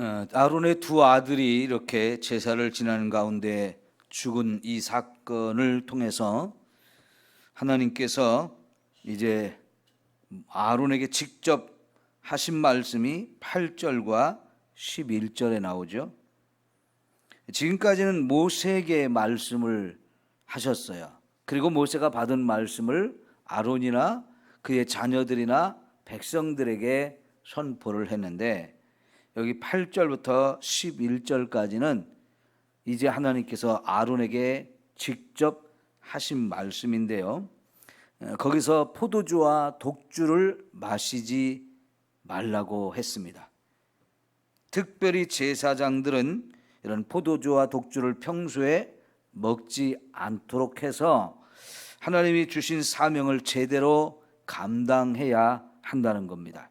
아론의 두 아들이 이렇게 제사를 지내는 가운데 죽은 이 사건을 통해서 하나님께서 이제 아론에게 직접 하신 말씀이 8절과 11절에 나오죠. 지금까지는 모세에게 말씀을 하셨어요. 그리고 모세가 받은 말씀을 아론이나 그의 자녀들이나 백성들에게 선포를 했는데, 여기 8절부터 11절까지는 이제 하나님께서 아론에게 직접 하신 말씀인데요, 거기서 포도주와 독주를 마시지 말라고 했습니다. 특별히 제사장들은 이런 포도주와 독주를 평소에 먹지 않도록 해서 하나님이 주신 사명을 제대로 감당해야 한다는 겁니다.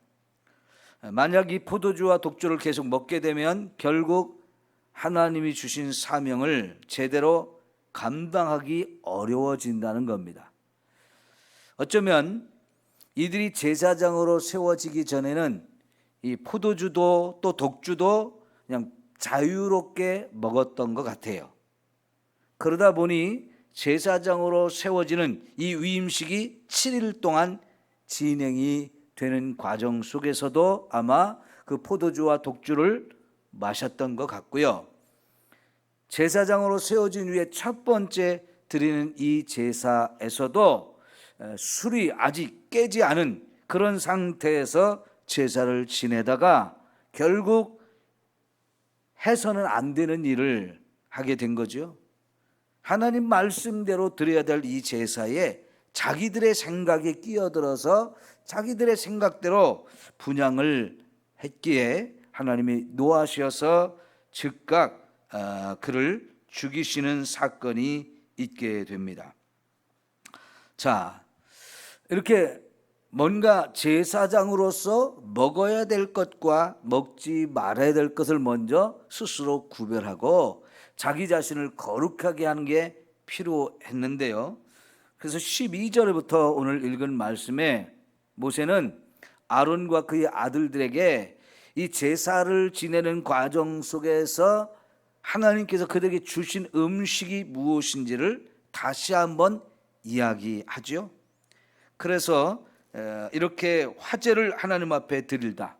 만약 이 포도주와 독주를 계속 먹게 되면 결국 하나님이 주신 사명을 제대로 감당하기 어려워진다는 겁니다. 어쩌면 이들이 제사장으로 세워지기 전에는 이 포도주도 또 독주도 그냥 자유롭게 먹었던 것 같아요. 그러다 보니 제사장으로 세워지는 이 위임식이 7일 동안 진행이 되는 과정 속에서도 아마 그 포도주와 독주를 마셨던 것 같고요. 제사장으로 세워진 후에 첫 번째 드리는 이 제사에서도 술이 아직 깨지 않은 그런 상태에서 제사를 지내다가 결국 해서는 안 되는 일을 하게 된 거죠. 하나님 말씀대로 드려야 될 이 제사에 자기들의 생각에 끼어들어서 자기들의 생각대로 분향을 했기에 하나님이 노하셔서 즉각 그를 죽이시는 사건이 있게 됩니다. 자, 이렇게 뭔가 제사장으로서 먹어야 될 것과 먹지 말아야 될 것을 먼저 스스로 구별하고 자기 자신을 거룩하게 하는 게 필요했는데요, 그래서 12절부터 오늘 읽은 말씀에 모세는 아론과 그의 아들들에게 이 제사를 지내는 과정 속에서 하나님께서 그들에게 주신 음식이 무엇인지를 다시 한번 이야기하죠. 그래서 이렇게 화제를 하나님 앞에 드리다,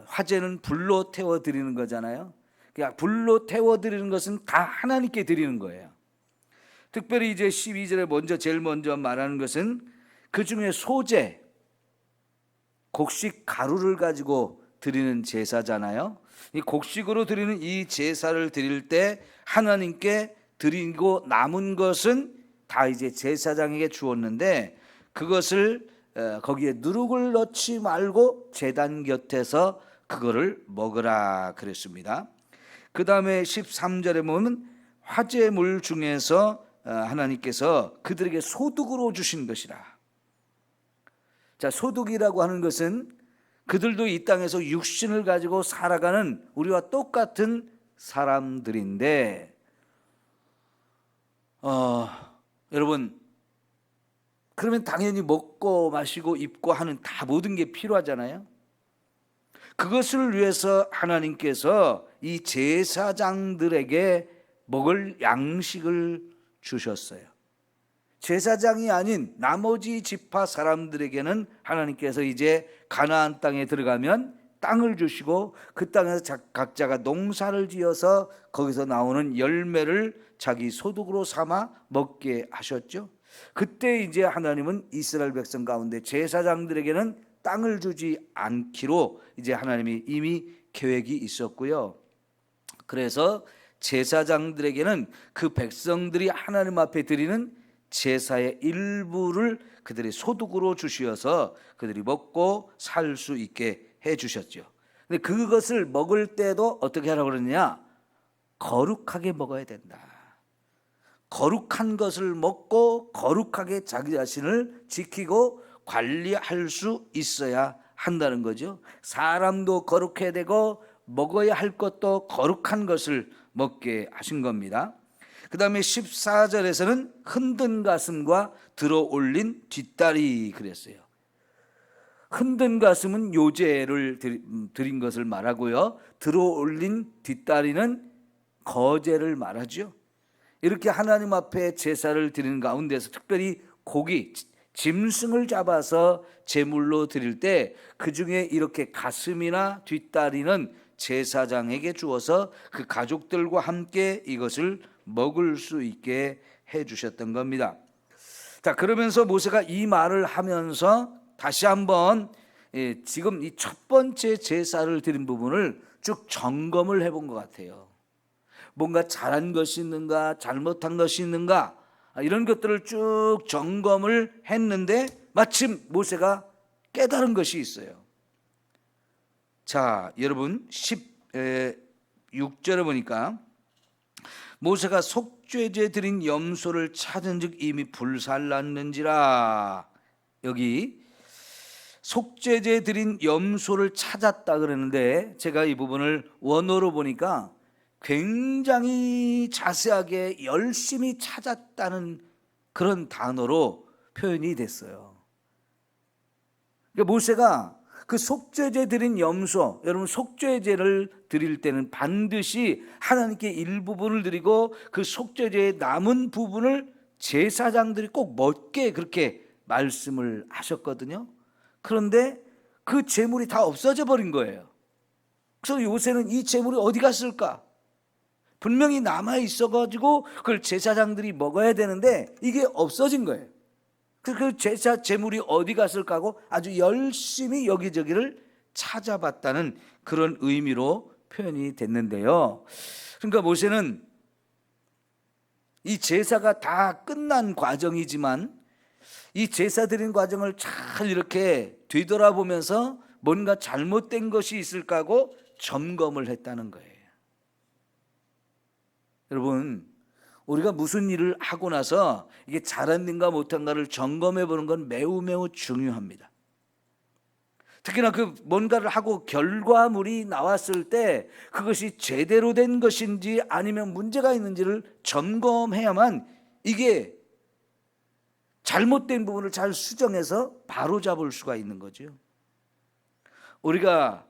화제는 불로 태워 드리는 거잖아요. 그러니까 불로 태워 드리는 것은 다 하나님께 드리는 거예요. 특별히 이제 12절에 제일 먼저 말하는 것은 그 중에 소제, 곡식 가루를 가지고 드리는 제사잖아요. 이 곡식으로 드리는 이 제사를 드릴 때 하나님께 드리고 남은 것은 다 이제 제사장에게 주었는데, 그것을 거기에 누룩을 넣지 말고 제단 곁에서 그거를 먹으라 그랬습니다. 그 다음에 13절에 보면 화제물 중에서 하나님께서 그들에게 소득으로 주신 것이라. 자, 소득이라고 하는 것은 그들도 이 땅에서 육신을 가지고 살아가는 우리와 똑같은 사람들인데, 여러분, 그러면 당연히 먹고 마시고 입고 하는 다 모든 게 필요하잖아요. 그것을 위해서 하나님께서 이 제사장들에게 먹을 양식을 주셨어요. 제사장이 아닌 나머지 지파 사람들에게는 하나님께서 이제 가나안 땅에 들어가면 땅을 주시고 그 땅에서 각자가 농사를 지어서 거기서 나오는 열매를 자기 소득으로 삼아 먹게 하셨죠. 그때 이제 하나님은 이스라엘 백성 가운데 제사장들에게는 땅을 주지 않기로 이제 하나님이 이미 계획이 있었고요. 그래서 제사장들에게는 그 백성들이 하나님 앞에 드리는 제사의 일부를 그들의 소득으로 주시어서 그들이 먹고 살 수 있게 해 주셨죠. 근데 그것을 먹을 때도 어떻게 하라고 그러느냐? 거룩하게 먹어야 된다. 거룩한 것을 먹고 거룩하게 자기 자신을 지키고 관리할 수 있어야 한다는 거죠. 사람도 거룩해야 되고 먹어야 할 것도 거룩한 것을 먹게 하신 겁니다. 그 다음에 14절에서는 흔든 가슴과 들어 올린 뒷다리 그랬어요. 흔든 가슴은 요제를 드린 것을 말하고요. 들어올린 뒷다리는 거제를 말하죠. 이렇게 하나님 앞에 제사를 드리는 가운데서 특별히 고기, 짐승을 잡아서 제물로 드릴 때 그중에 이렇게 가슴이나 뒷다리는 제사장에게 주어서 그 가족들과 함께 이것을 먹을 수 있게 해 주셨던 겁니다. 자, 그러면서 모세가 이 말을 하면서 다시 한번 지금 이 첫 번째 제사를 드린 부분을 쭉 점검을 해본 것 같아요. 뭔가 잘한 것이 있는가, 잘못한 것이 있는가, 이런 것들을 쭉 점검을 했는데 마침 모세가 깨달은 것이 있어요. 자, 여러분 16절에 보니까 모세가 속죄제 드린 염소를 찾은즉 이미 불살랐는지라. 여기 속죄제 드린 염소를 찾았다 그러는데 제가 이 부분을 원어로 보니까 굉장히 자세하게 열심히 찾았다는 그런 단어로 표현이 됐어요. 그러니까 모세가 그 속죄제 드린 염소, 여러분 속죄제를 드릴 때는 반드시 하나님께 일부분을 드리고 그 속죄제의 남은 부분을 제사장들이 꼭 먹게 그렇게 말씀을 하셨거든요. 그런데 그 제물이 다 없어져 버린 거예요. 그래서 요새는 이 제물이 어디 갔을까? 분명히 남아 있어가지고 그걸 제사장들이 먹어야 되는데 이게 없어진 거예요. 그 제사 제물이 어디 갔을까 하고 아주 열심히 여기저기를 찾아봤다는 그런 의미로 표현이 됐는데요. 그러니까 모세는 이 제사가 다 끝난 과정이지만 이 제사 드린 과정을 잘 이렇게 뒤돌아보면서 뭔가 잘못된 것이 있을까 하고 점검을 했다는 거예요. 여러분, 우리가 무슨 일을 하고 나서 이게 잘한가 못한가를 점검해 보는 건 매우 매우 중요합니다. 특히나 그 뭔가를 하고 결과물이 나왔을 때 그것이 제대로 된 것인지 아니면 문제가 있는지를 점검해야만 이게 잘못된 부분을 잘 수정해서 바로잡을 수가 있는 거죠. 우리가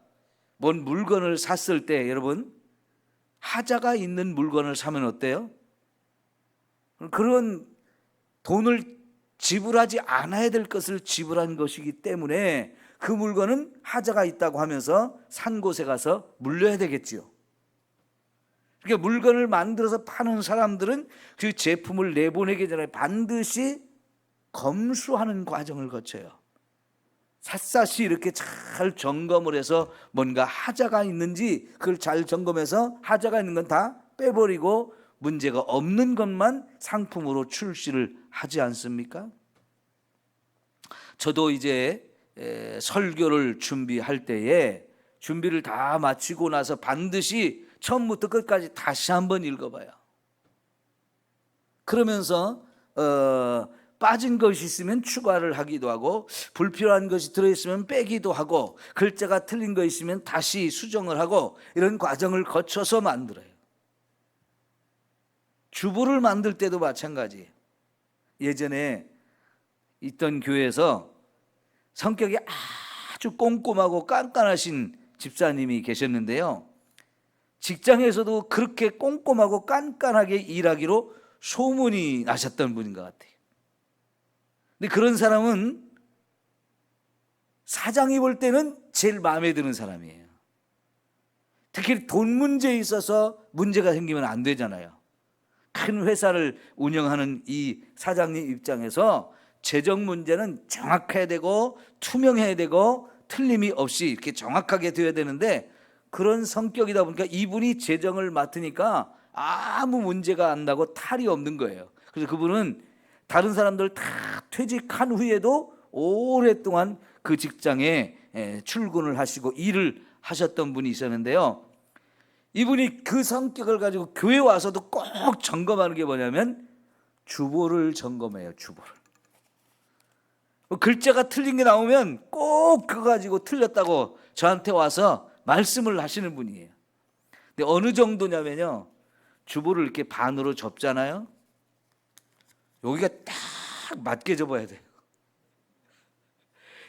뭔 물건을 샀을 때 여러분, 하자가 있는 물건을 사면 어때요? 그런 돈을 지불하지 않아야 될 것을 지불한 것이기 때문에 그 물건은 하자가 있다고 하면서 산 곳에 가서 물려야 되겠지요. 그러니까 물건을 만들어서 파는 사람들은 그 제품을 내보내기 전에 반드시 검수하는 과정을 거쳐요. 샅샅이 이렇게 잘 점검을 해서 뭔가 하자가 있는지 그걸 잘 점검해서 하자가 있는 건 다 빼버리고 문제가 없는 것만 상품으로 출시를 하지 않습니까? 저도 이제 설교를 준비할 때에 준비를 다 마치고 나서 반드시 처음부터 끝까지 다시 한번 읽어봐요. 그러면서 빠진 것이 있으면 추가를 하기도 하고 불필요한 것이 들어있으면 빼기도 하고 글자가 틀린 거 있으면 다시 수정을 하고 이런 과정을 거쳐서 만들어요. 주보를 만들 때도 마찬가지예요. 예전에 있던 교회에서 성격이 아주 꼼꼼하고 깐깐하신 집사님이 계셨는데요. 직장에서도 그렇게 꼼꼼하고 깐깐하게 일하기로 소문이 나셨던 분인 것 같아요. 근데 그런 사람은 사장이 볼 때는 제일 마음에 드는 사람이에요. 특히 돈 문제에 있어서 문제가 생기면 안 되잖아요. 큰 회사를 운영하는 이 사장님 입장에서 재정 문제는 정확해야 되고 투명해야 되고 틀림이 없이 이렇게 정확하게 되어야 되는데 그런 성격이다 보니까 이분이 재정을 맡으니까 아무 문제가 안 나고 탈이 없는 거예요. 그래서 그분은 다른 사람들 다 퇴직한 후에도 오랫동안 그 직장에 출근을 하시고 일을 하셨던 분이 있었는데요. 이분이 그 성격을 가지고 교회 와서도 꼭 점검하는 게 뭐냐면 주보를 점검해요. 주보를. 글자가 틀린 게 나오면 꼭 그거 가지고 틀렸다고 저한테 와서 말씀을 하시는 분이에요. 근데 어느 정도냐면요, 주보를 이렇게 반으로 접잖아요. 여기가 딱 맞게 접어야 돼요.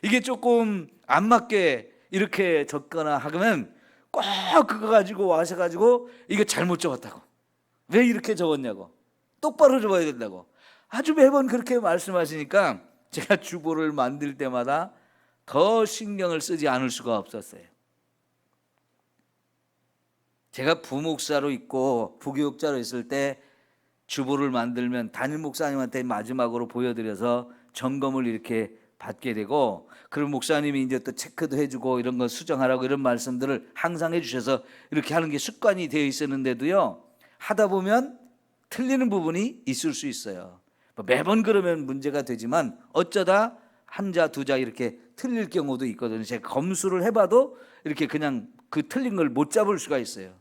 이게 조금 안 맞게 이렇게 적거나 하면 꼭 그거 가지고 와서 가지고 이거 잘못 적었다고, 왜 이렇게 적었냐고, 똑바로 적어야 된다고 아주 매번 그렇게 말씀하시니까 제가 주보를 만들 때마다 더 신경을 쓰지 않을 수가 없었어요. 제가 부목사로 있고 부교육자로 있을 때 주보를 만들면 담임 목사님한테 마지막으로 보여드려서 점검을 이렇게 받게 되고, 그리고 목사님이 이제 또 체크도 해주고 이런 거 수정하라고 이런 말씀들을 항상 해주셔서 이렇게 하는 게 습관이 되어 있었는데도요, 하다 보면 틀리는 부분이 있을 수 있어요. 매번 그러면 문제가 되지만 어쩌다 한 자 두 자 이렇게 틀릴 경우도 있거든요. 제가 검수를 해봐도 이렇게 그냥 그 틀린 걸 못 잡을 수가 있어요.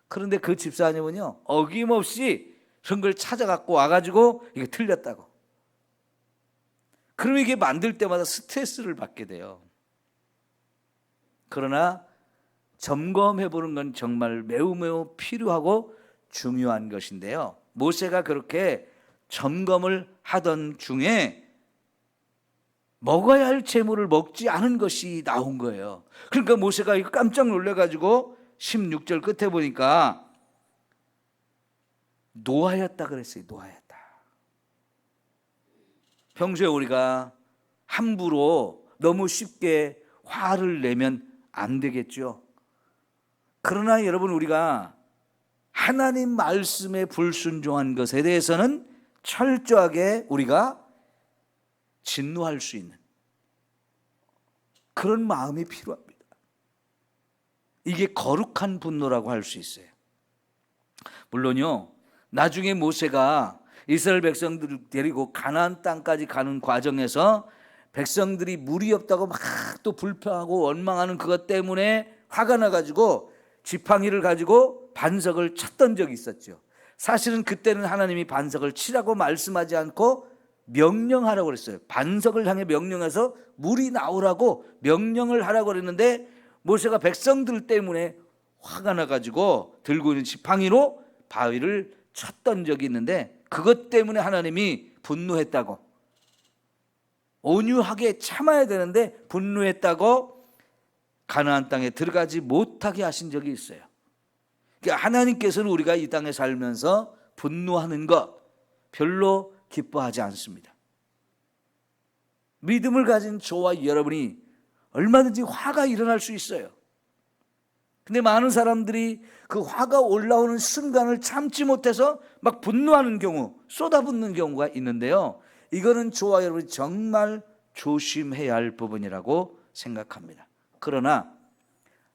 그런데 그 집사님은요, 어김없이 그런 걸 찾아갖고 와가지고 이게 틀렸다고. 그럼 이게 만들 때마다 스트레스를 받게 돼요. 그러나 점검해보는 건 정말 매우 매우 필요하고 중요한 것인데요, 모세가 그렇게 점검을 하던 중에 먹어야 할 재물을 먹지 않은 것이 나온 거예요. 그러니까 모세가 이거 깜짝 놀래가지고 16절 끝에 보니까 노하였다 그랬어요. 노하였다. 평소에 우리가 함부로 너무 쉽게 화를 내면 안 되겠죠. 그러나 여러분, 우리가 하나님 말씀에 불순종한 것에 대해서는 철저하게 우리가 진노할 수 있는 그런 마음이 필요합니다. 이게 거룩한 분노라고 할 수 있어요. 물론요, 나중에 모세가 이스라엘 백성들을 데리고 가나안 땅까지 가는 과정에서 백성들이 물이 없다고 막 또 불평하고 원망하는 그것 때문에 화가 나가지고 지팡이를 가지고 반석을 쳤던 적이 있었죠. 사실은 그때는 하나님이 반석을 치라고 말씀하지 않고 명령하라고 그랬어요. 반석을 향해 명령해서 물이 나오라고 명령을 하라고 그랬는데, 모세가 백성들 때문에 화가 나가지고 들고 있는 지팡이로 바위를 쳤던 적이 있는데, 그것 때문에 하나님이 분노했다고, 온유하게 참아야 되는데 분노했다고 가나안 땅에 들어가지 못하게 하신 적이 있어요. 그러니까 하나님께서는 우리가 이 땅에 살면서 분노하는 것 별로 기뻐하지 않습니다. 믿음을 가진 저와 여러분이 얼마든지 화가 일어날 수 있어요. 근데 많은 사람들이 그 화가 올라오는 순간을 참지 못해서 막 분노하는 경우, 쏟아붓는 경우가 있는데요, 이거는 저와 여러분이 정말 조심해야 할 부분이라고 생각합니다. 그러나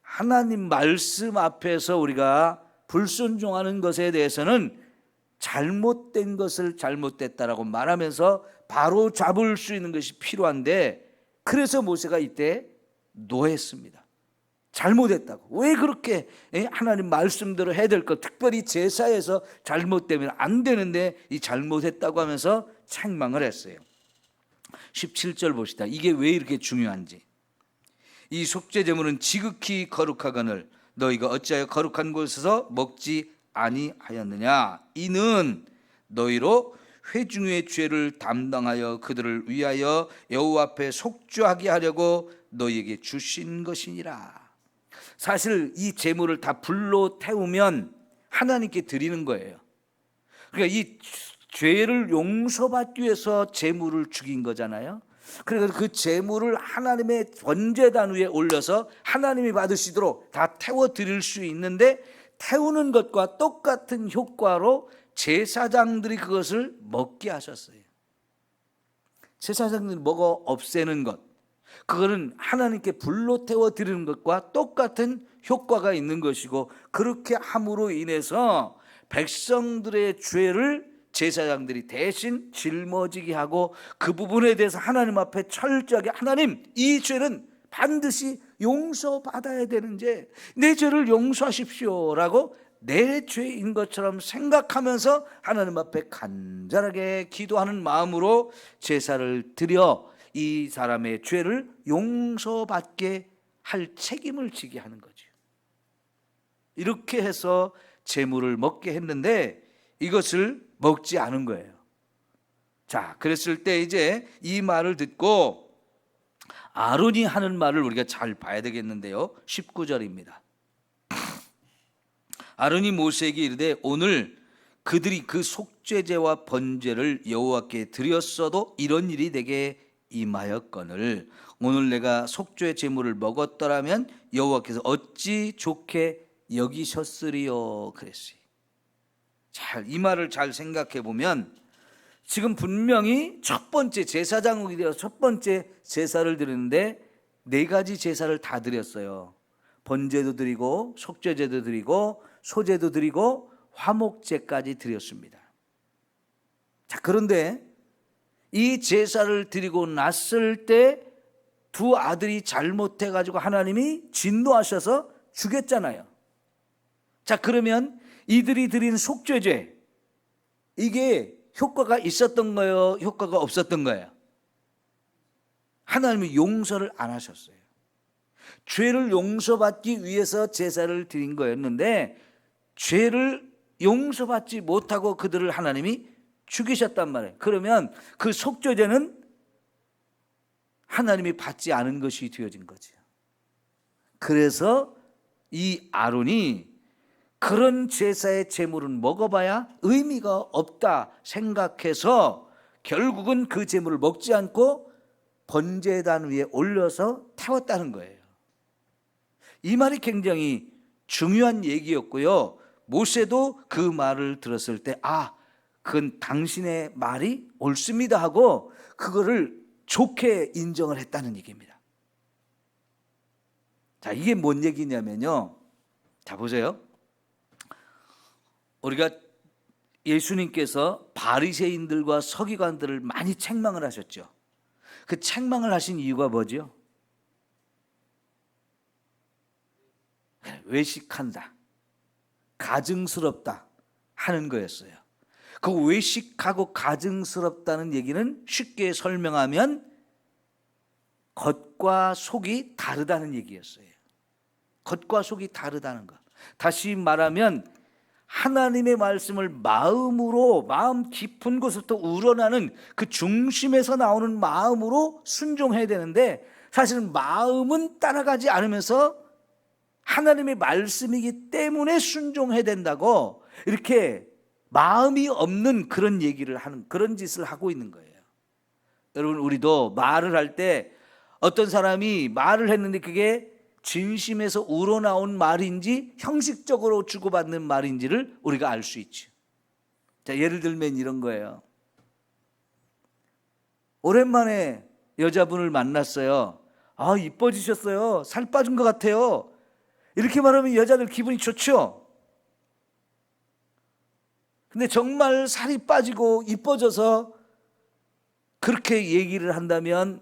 하나님 말씀 앞에서 우리가 불순종하는 것에 대해서는 잘못된 것을 잘못됐다라고 말하면서 바로 잡을 수 있는 것이 필요한데, 그래서 모세가 이때 노했습니다. 잘못했다고. 왜 그렇게 하나님 말씀대로 해야 될 것, 특별히 제사에서 잘못되면 안 되는데 이 잘못했다고 하면서 책망을 했어요. 17절 봅시다. 이게 왜 이렇게 중요한지. 이 속죄제물은 지극히 거룩하거늘 너희가 어찌하여 거룩한 곳에서 먹지 아니하였느냐. 이는 너희로 회중의 죄를 담당하여 그들을 위하여 여호와 앞에 속죄하게 하려고 너희에게 주신 것이니라. 사실 이 제물을 다 불로 태우면 하나님께 드리는 거예요. 그러니까 이 죄를 용서받기 위해서 제물을 죽인 거잖아요. 그래서 그 제물을 하나님의 번제단 위에 올려서 하나님이 받으시도록 다 태워 드릴 수 있는데, 태우는 것과 똑같은 효과로 제사장들이 그것을 먹게 하셨어요. 제사장들이 먹어 없애는 것, 그거는 하나님께 불로 태워 드리는 것과 똑같은 효과가 있는 것이고, 그렇게 함으로 인해서 백성들의 죄를 제사장들이 대신 짊어지게 하고, 그 부분에 대해서 하나님 앞에 철저하게, 하나님, 이 죄는 반드시 용서받아야 되는데 내 죄를 용서하십시오라고 내 죄인 것처럼 생각하면서 하나님 앞에 간절하게 기도하는 마음으로 제사를 드려 이 사람의 죄를 용서받게 할 책임을 지게 하는 거죠. 이렇게 해서 제물을 먹게 했는데 이것을 먹지 않은 거예요. 자, 그랬을 때 이제 이 말을 듣고 아론이 하는 말을 우리가 잘 봐야 되겠는데요. 19절입니다. 아론이 모세에게 이르되 오늘 그들이 그 속죄제와 번제를 여호와께 드렸어도 이런 일이 내게 임하였거늘 오늘 내가 속죄 제물을 먹었더라면 여호와께서 어찌 좋게 여기셨으리요 그랬어요. 이 말을 잘 생각해 보면 지금 분명히 첫 번째 제사장이 되어 첫 번째 제사를 드리는데 네 가지 제사를 다 드렸어요. 번제도 드리고 속죄제도 드리고 소제도 드리고 화목제까지 드렸습니다. 자, 그런데 이 제사를 드리고 났을 때 두 아들이 잘못해 가지고 하나님이 진노하셔서 죽였잖아요. 자, 그러면 이들이 드린 속죄제 이게 효과가 있었던 거예요? 효과가 없었던 거예요? 하나님이 용서를 안 하셨어요. 죄를 용서받기 위해서 제사를 드린 거였는데 죄를 용서받지 못하고 그들을 하나님이 죽이셨단 말이에요. 그러면 그 속죄제는 하나님이 받지 않은 것이 되어진 거죠. 그래서 이 아론이 그런 제사의 제물은 먹어봐야 의미가 없다 생각해서 결국은 그 제물을 먹지 않고 번제단 위에 올려서 태웠다는 거예요. 이 말이 굉장히 중요한 얘기였고요. 모세도 그 말을 들었을 때 그건 당신의 말이 옳습니다 하고 그거를 좋게 인정을 했다는 얘기입니다. 자, 이게 뭔 얘기냐면요. 자, 보세요. 우리가 예수님께서 바리새인들과 서기관들을 많이 책망을 하셨죠. 그 책망을 하신 이유가 뭐죠? 외식한다, 가증스럽다 하는 거였어요. 그 외식하고 가증스럽다는 얘기는 쉽게 설명하면 겉과 속이 다르다는 얘기였어요. 겉과 속이 다르다는 것. 다시 말하면 하나님의 말씀을 마음으로, 마음 깊은 곳부터 우러나는 그 중심에서 나오는 마음으로 순종해야 되는데 사실은 마음은 따라가지 않으면서 하나님의 말씀이기 때문에 순종해야 된다고 이렇게 마음이 없는 그런 얘기를 하는, 그런 짓을 하고 있는 거예요. 여러분, 우리도 말을 할 때 어떤 사람이 말을 했는데 그게 진심에서 우러나온 말인지 형식적으로 주고받는 말인지를 우리가 알 수 있죠. 자, 예를 들면 이런 거예요. 오랜만에 여자분을 만났어요. 이뻐지셨어요. 살 빠진 것 같아요. 이렇게 말하면 여자들 기분이 좋죠. 근데 정말 살이 빠지고 이뻐져서 그렇게 얘기를 한다면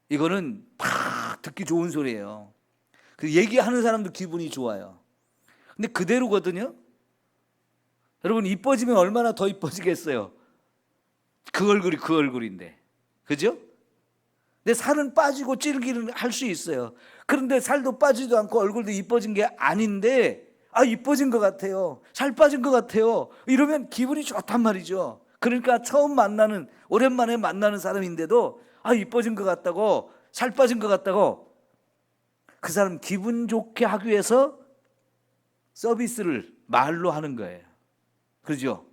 이거는 팍 듣기 좋은 소리예요. 그 얘기하는 사람도 기분이 좋아요. 근데 그대로거든요. 여러분, 이뻐지면 얼마나 더 이뻐지겠어요. 그 얼굴이 그 얼굴인데, 그죠? 근데 살은 빠지고 찌르기는 할 수 있어요. 그런데 살도 빠지도 않고 얼굴도 이뻐진 게 아닌데 이뻐진 것 같아요, 살 빠진 것 같아요, 이러면 기분이 좋단 말이죠. 그러니까 처음 만나는, 오랜만에 만나는 사람인데도 이뻐진 것 같다고, 살 빠진 것 같다고 그 사람 기분 좋게 하기 위해서 서비스를 말로 하는 거예요. 그렇죠?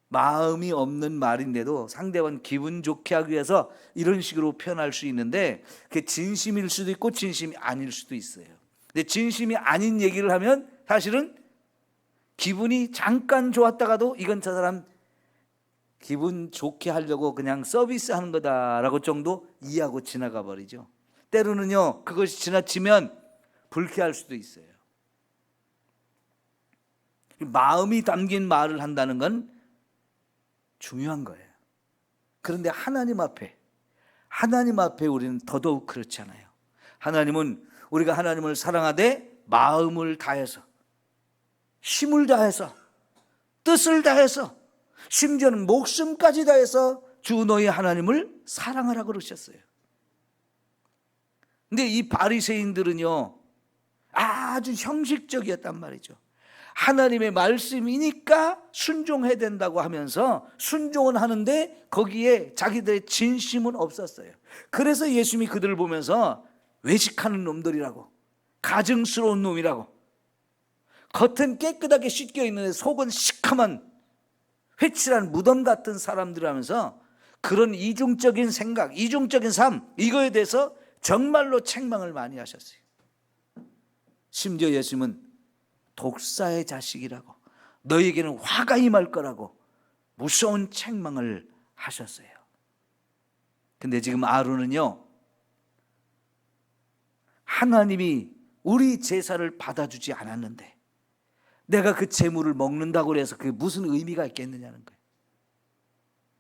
마음이 없는 말인데도 상대방 기분 좋게 하기 위해서 이런 식으로 표현할 수 있는데 그게 진심일 수도 있고 진심이 아닐 수도 있어요. 근데 진심이 아닌 얘기를 하면 사실은 기분이 잠깐 좋았다가도 이건 저 사람 기분 좋게 하려고 그냥 서비스하는 거다라고 정도 이해하고 지나가 버리죠. 때로는요, 그것이 지나치면 불쾌할 수도 있어요. 마음이 담긴 말을 한다는 건 중요한 거예요. 그런데 하나님 앞에 우리는 더더욱 그렇지 않아요. 하나님은 우리가 하나님을 사랑하되 마음을 다해서, 힘을 다해서, 뜻을 다해서, 심지어는 목숨까지 다해서 주 너희 하나님을 사랑하라고 그러셨어요. 근데 이 바리새인들은요 아주 형식적이었단 말이죠. 하나님의 말씀이니까 순종해야 된다고 하면서 순종은 하는데 거기에 자기들의 진심은 없었어요. 그래서 예수님이 그들을 보면서 외식하는 놈들이라고, 가증스러운 놈이라고, 겉은 깨끗하게 씻겨 있는데 속은 시커먼 회칠한 무덤 같은 사람들이라면서 그런 이중적인 생각, 이중적인 삶, 이거에 대해서 정말로 책망을 많이 하셨어요. 심지어 예수님은 독사의 자식이라고, 너희에게는 화가 임할 거라고 무서운 책망을 하셨어요. 근데 지금 아론은요, 하나님이 우리 제사를 받아주지 않았는데 내가 그 제물을 먹는다고 해서 그게 무슨 의미가 있겠느냐는 거예요.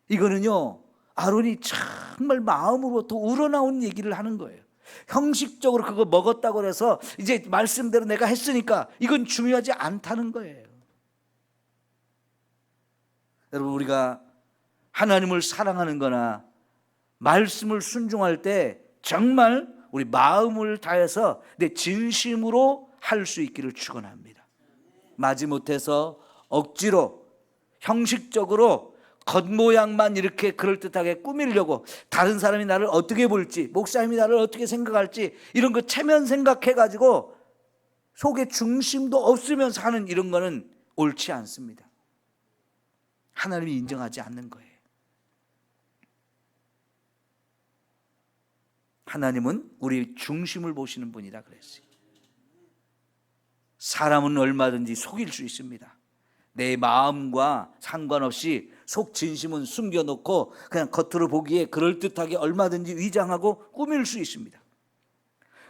이거는요, 아론이 정말 마음으로부터 우러나온 얘기를 하는 거예요. 형식적으로 그거 먹었다고 해서 이제 말씀대로 내가 했으니까 이건 중요하지 않다는 거예요. 여러분, 우리가 하나님을 사랑하는 거나 말씀을 순종할 때 정말 우리 마음을 다해서 내 진심으로 할 수 있기를 축원합니다. 마지못해서 억지로 형식적으로 겉모양만 이렇게 그럴듯하게 꾸미려고, 다른 사람이 나를 어떻게 볼지, 목사님이 나를 어떻게 생각할지 이런 거 체면 생각해가지고 속에 중심도 없으면서 하는 이런 거는 옳지 않습니다. 하나님이 인정하지 않는 거예요. 하나님은 우리 중심을 보시는 분이라 그랬어요. 사람은 얼마든지 속일 수 있습니다. 내 마음과 상관없이 속 진심은 숨겨놓고 그냥 겉으로 보기에 그럴듯하게 얼마든지 위장하고 꾸밀 수 있습니다.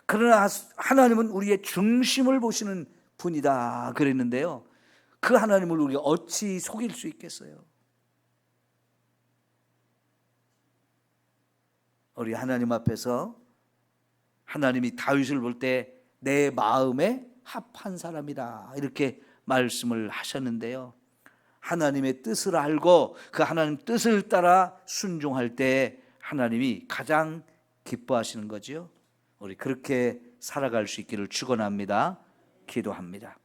그러나 하나님은 우리의 중심을 보시는 분이다 그랬는데요, 그 하나님을 우리가 어찌 속일 수 있겠어요? 우리 하나님 앞에서 하나님이 다윗을 볼 때 내 마음에 합한 사람이다 이렇게 말씀을 하셨는데요, 하나님의 뜻을 알고 그 하나님 뜻을 따라 순종할 때 하나님이 가장 기뻐하시는 거지요. 우리 그렇게 살아갈 수 있기를 축원합니다. 기도합니다.